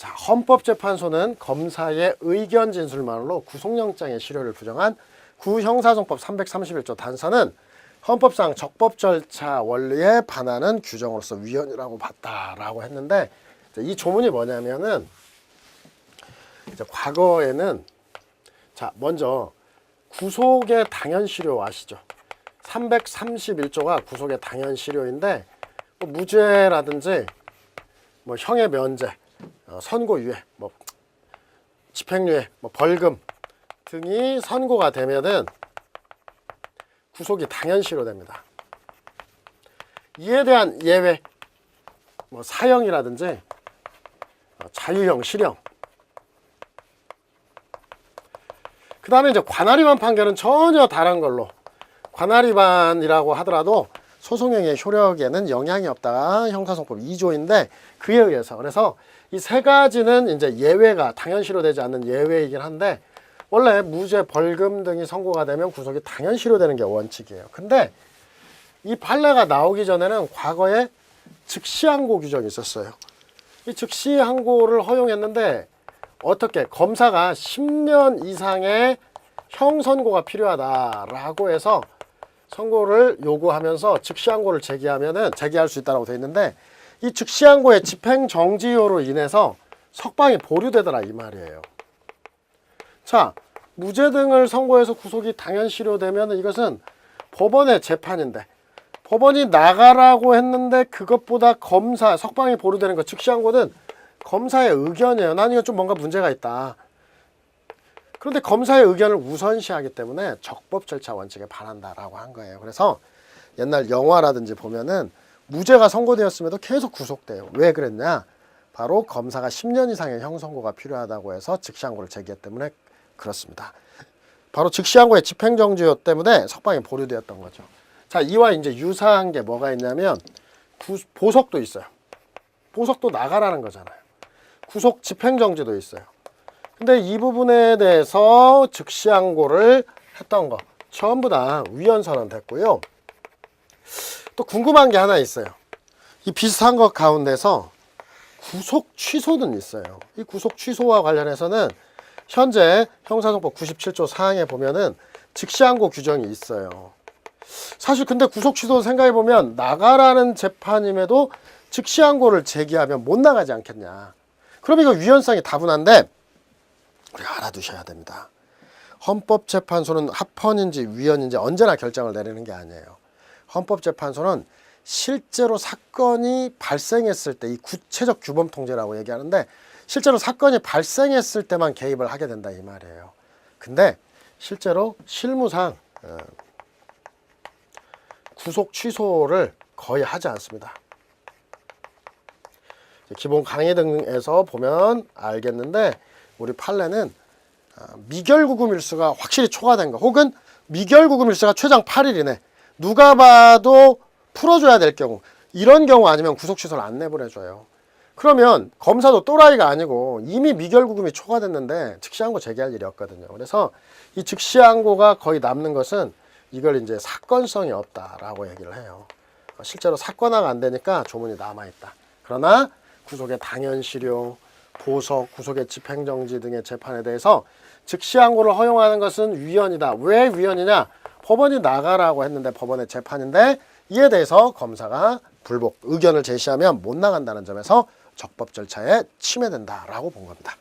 자, 헌법재판소는 검사의 의견 진술만으로 구속영장의 실효를 부정한 구형사정법 331조 단서는 헌법상 적법 절차 원리에 반하는 규정으로서 위헌이라고 봤다라고 했는데, 이 조문이 뭐냐면은 이제 과거에는 자 먼저 구속의 당연실효 아시죠? 331조가 구속의 당연실효인데 뭐 무죄라든지 뭐 형의 면제, 선고유예, 뭐 집행유예, 뭐 벌금 등이 선고가 되면은 구속이 당연실효됩니다. 이에 대한 예외, 뭐 사형이라든지 자유형, 실형. 그 다음에 이제 관할위반 판결은 전혀 다른 걸로, 관할위반이라고 하더라도 소송행위의 효력에는 영향이 없다. 형사소송법 2조인데 그에 의해서, 그래서 이 세 가지는 이제 예외가 당연실효되지 않는 예외이긴 한데, 원래 무죄, 벌금 등이 선고가 되면 구속이 당연실효되는 게 원칙이에요. 근데 이 판례가 나오기 전에는 과거에 즉시항고 규정이 있었어요. 이 즉시항고를 허용했는데 어떻게 검사가 10년 이상의 형 선고가 필요하다라고 해서 선고를 요구하면서 즉시항고를 제기할 수 있다고 되어 있는데, 이 즉시항고의 집행정지효로 인해서 석방이 보류되더라 이 말이에요. 자, 무죄 등을 선고해서 구속이 당연실효되면 이것은 법원의 재판인데, 법원이 나가라고 했는데 그것보다 검사 석방이 보류되는 거, 즉시항고는 검사의 의견이에요. 난 이거 좀 뭔가 문제가 있다. 그런데 검사의 의견을 우선시하기 때문에 적법 절차 원칙에 반한다라고 한 거예요. 그래서 옛날 영화라든지 보면은 무죄가 선고되었음에도 계속 구속돼요. 왜 그랬냐? 바로 검사가 10년 이상의 형 선고가 필요하다고 해서 즉시항고를 제기했기 때문에 그렇습니다. 바로 즉시항고의 집행정지효 때문에 석방이 보류되었던 거죠. 자, 이와 이제 유사한 게 뭐가 있냐면 보석도 있어요. 보석도 나가라는 거잖아요. 구속 집행정지도 있어요. 근데 이 부분에 대해서 즉시항고를 했던 거 전부 다 위헌 선언됐고요. 또 궁금한 게 하나 있어요. 이 비슷한 것 가운데서 구속 취소는 있어요. 이 구속 취소와 관련해서는 현재 형사소송법 97조 사항에 보면은 즉시항고 규정이 있어요. 사실 근데 구속 취소 생각해 보면 나가라는 재판임에도 즉시항고를 제기하면 못 나가지 않겠냐. 그럼 이거 위헌성이 다분한데 우리가 알아두셔야 됩니다. 헌법재판소는 합헌인지 위헌인지 언제나 결정을 내리는 게 아니에요. 헌법재판소는 실제로 사건이 발생했을 때, 이 구체적 규범 통제라고 얘기하는데 실제로 사건이 발생했을 때만 개입을 하게 된다 이 말이에요. 근데 실제로 실무상 구속 취소를 거의 하지 않습니다. 기본 강의 등에서 보면 알겠는데 우리 판례는 미결구금일수가 확실히 초과된 거, 혹은 미결구금일수가 최장 8일 이내, 누가 봐도 풀어줘야 될 경우, 이런 경우 아니면 구속 취소를 안 내보내줘요. 그러면 검사도 또라이가 아니고 이미 미결구금이 초과됐는데 즉시항고 제기할 일이 없거든요. 그래서 이 즉시항고가 거의 남는 것은 이걸 이제 사건성이 없다라고 얘기를 해요. 실제로 사건화가 안 되니까 조문이 남아있다. 그러나 구속의 당연실효, 보석, 구속의 집행정지 등의 재판에 대해서 즉시항고를 허용하는 것은 위헌이다. 왜 위헌이냐? 법원이 나가라고 했는데 법원의 재판인데 이에 대해서 검사가 불복, 의견을 제시하면 못 나간다는 점에서 적법 절차에 침해된다라고 본 겁니다.